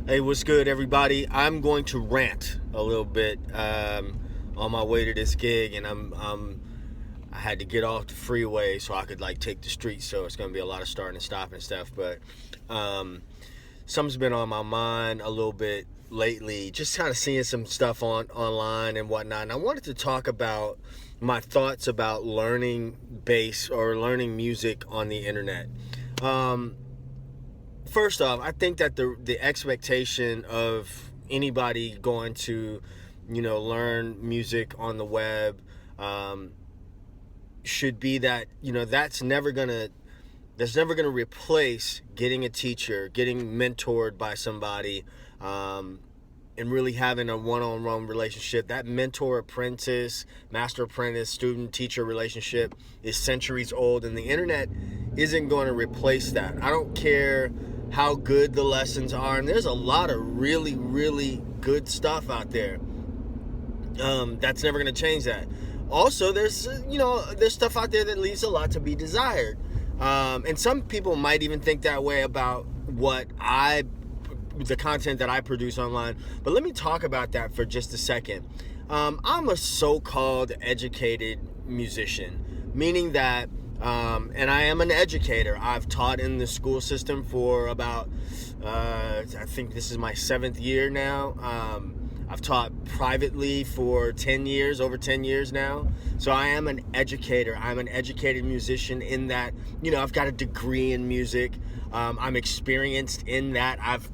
Hey, what's good, everybody? I'm going to rant a little bit on my way to this gig, and I had to get off the freeway so I could take the streets. So it's gonna be a lot of starting and stopping and stuff. But something's been on my mind a little bit lately. Just kind of seeing some stuff online and whatnot. And I wanted to talk about my thoughts about learning bass or learning music on the internet. First off, I think that the expectation of anybody going to, learn music on the web, should be that, that's never gonna replace getting a teacher, getting mentored by somebody, and really having a one-on-one relationship. That mentor apprentice, master apprentice, student teacher relationship is centuries old, and the internet isn't going to replace that. I don't care how good the lessons are, and there's a lot of really, really good stuff out there. That's never going to change that. Also, there's stuff out there that leaves a lot to be desired, and some people might even think that way about the content that I produce online. But let me talk about that for just a second. I'm a so-called educated musician, meaning that and I am an educator. I've taught in the school system for about, I think this is my 7th year now. I've taught privately for 10 years, over 10 years now. So I am an educator. I'm an educated musician in that, I've got a degree in music. I'm experienced in that. I've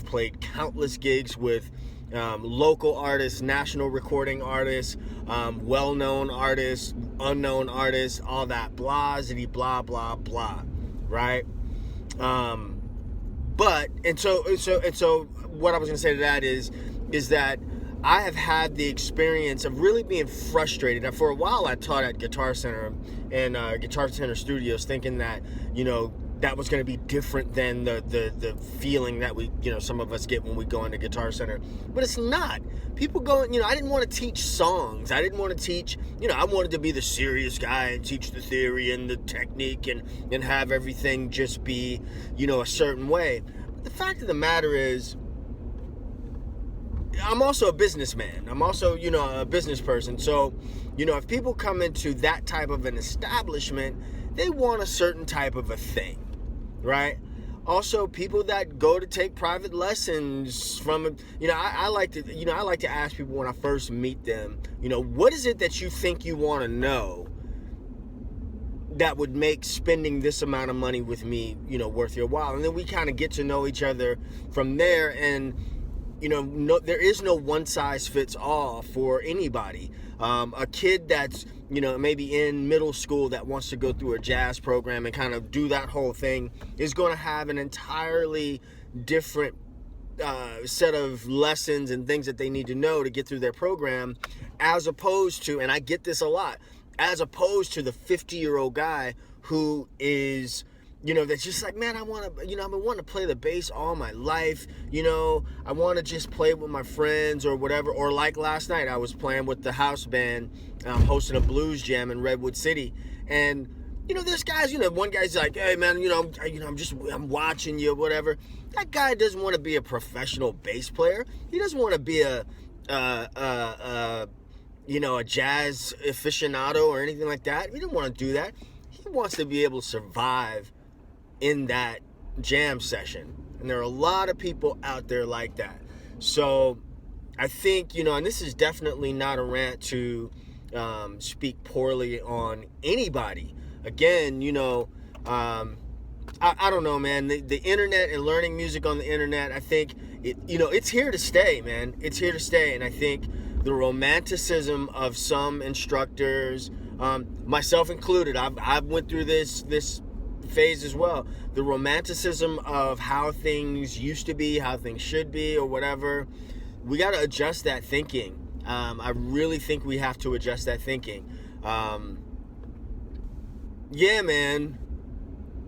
played countless gigs with local artists, national recording artists, well-known artists, unknown artists, all that blah-zity, blah, blah, blah, right? So what I was gonna say to that is that I have had the experience of really being frustrated. Now, for a while, I taught at Guitar Center and Guitar Center Studios, thinking that, that was going to be different than the feeling that some of us get when we go into Guitar Center. But it's not. People go, I didn't want to teach songs. I didn't want to teach, I wanted to be the serious guy and teach the theory and the technique and have everything just be, a certain way. But the fact of the matter is, I'm also a businessman. I'm also, a business person. So, if people come into that type of an establishment, they want a certain type of a thing, right? Also, people that go to take private lessons from, I like to ask people when I first meet them, what is it that you think you want to know that would make spending this amount of money with me, worth your while? And then we kind of get to know each other from there. And there is no one size fits all for anybody. A kid that's, maybe in middle school that wants to go through a jazz program and kind of do that whole thing is going to have an entirely different set of lessons and things that they need to know to get through their program, as opposed to, and I get this a lot, as opposed to the 50-year-old guy who is, that's just like, man, I want to, I've been wanting to play the bass all my life. I want to just play with my friends or whatever. Or like last night, I was playing with the house band, hosting a blues jam in Redwood City. And, there's guys, one guy's like, hey, man, I'm watching you, whatever. That guy doesn't want to be a professional bass player. He doesn't want to be a jazz aficionado or anything like that. He didn't want to do that. He wants to be able to survive in that jam session. And there are a lot of people out there like that. So I think, and this is definitely not a rant to speak poorly on anybody. Again, I don't know, man. The internet and learning music on the internet, I think, it's here to stay, man. It's here to stay. And I think the romanticism of some instructors, myself included, I've went through this phase as well. The romanticism of how things used to be, how things should be, or whatever. We got to adjust that thinking. I really think we have to adjust that thinking. Yeah, man.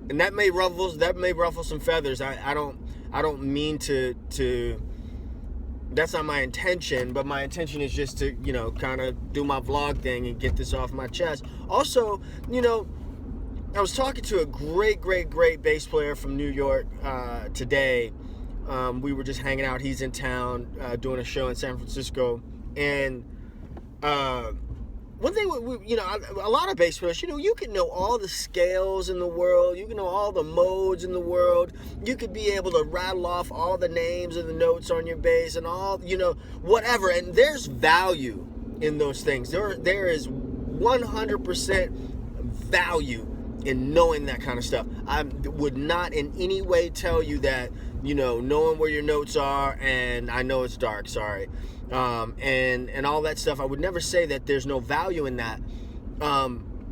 And that may ruffle some feathers. I don't mean to. That's not my intention, but my intention is just to, kind of do my vlog thing and get this off my chest. Also, I was talking to a great bass player from New York today, We were just hanging out. He's in town doing a show in San Francisco, and one thing, a lot of bass players, you can know all the scales in the world, you can know all the modes in the world, you could be able to rattle off all the names of the notes on your bass and all, whatever. And there's value in those things. There is 100% value in knowing that kind of stuff. I would not in any way tell you that, knowing where your notes are, and I know it's dark, sorry, and all that stuff. I would never say that there's no value in that.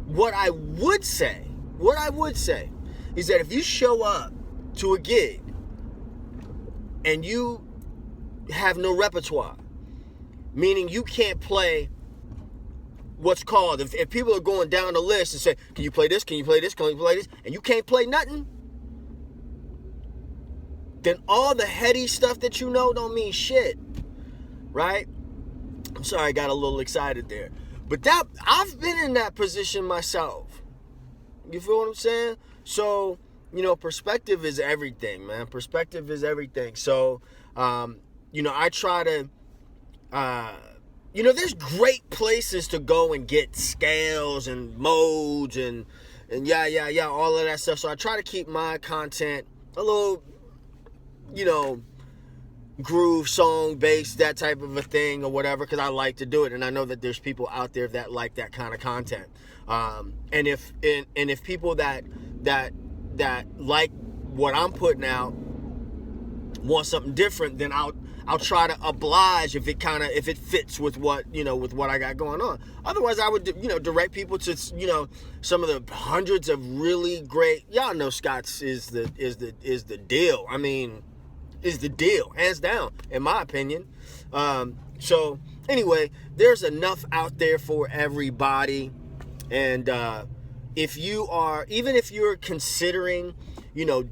What I would say is that if you show up to a gig and you have no repertoire, meaning you can't play what's called, if people are going down the list and say, can you play this, can you play this, can you play this, and you can't play nothing, then all the heady stuff that you know don't mean shit, right? I'm sorry, I got a little excited there. But I've been in that position myself. You feel what I'm saying? So, perspective is everything, man. Perspective is everything. So, I try to, there's great places to go and get scales and modes and all of that stuff. So I try to keep my content a little, groove, song, bass, that type of a thing or whatever, because I like to do it, and I know that there's people out there that like that kind of content. And if people that like what I'm putting out want something different, then I'll try to oblige if it fits with what I got going on. Otherwise, I would direct people to some of the hundreds of really great. Y'all know Scott's is the deal. I mean, is the deal, hands down, in my opinion. So anyway, there's enough out there for everybody, and if you're considering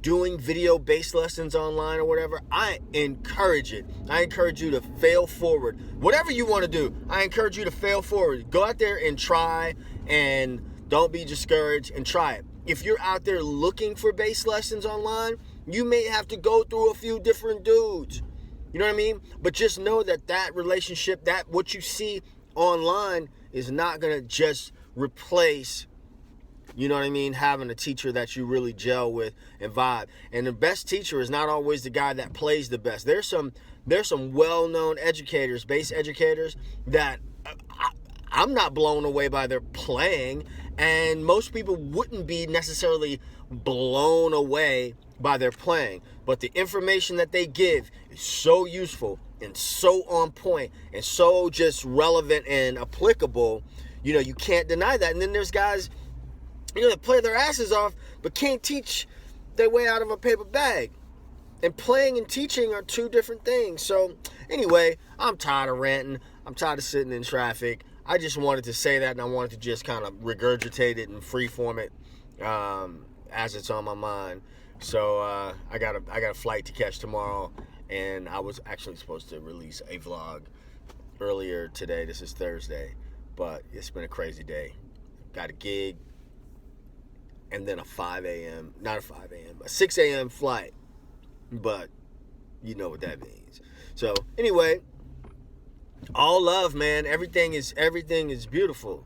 doing video bass lessons online or whatever, I encourage it. I encourage you to fail forward. Whatever you want to do, I encourage you to fail forward. Go out there and try, and don't be discouraged, and try it. If you're out there looking for bass lessons online, you may have to go through a few different dudes. You know what I mean? But just know that relationship, that what you see online is not going to just replace, having a teacher that you really gel with and vibe. And the best teacher is not always the guy that plays the best. There's some well-known educators, bass educators, that I'm not blown away by their playing, and most people wouldn't be necessarily blown away by their playing. But the information that they give is so useful and so on point and so just relevant and applicable, you can't deny that. And then there's guys, that play their asses off but can't teach their way out of a paper bag. And playing and teaching are two different things. So anyway, I'm tired of ranting. I'm tired of sitting in traffic. I just wanted to say that, and I wanted to just kind of regurgitate it and freeform it as it's on my mind. So I got a flight to catch tomorrow, and I was actually supposed to release a vlog earlier today. This is Thursday, but it's been a crazy day. Got a gig, and then a 6 a.m. flight, but you know what that means. So anyway, all love, man. Everything is beautiful,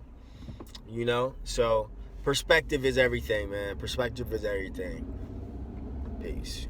so perspective is everything, man. Perspective is everything. Peace.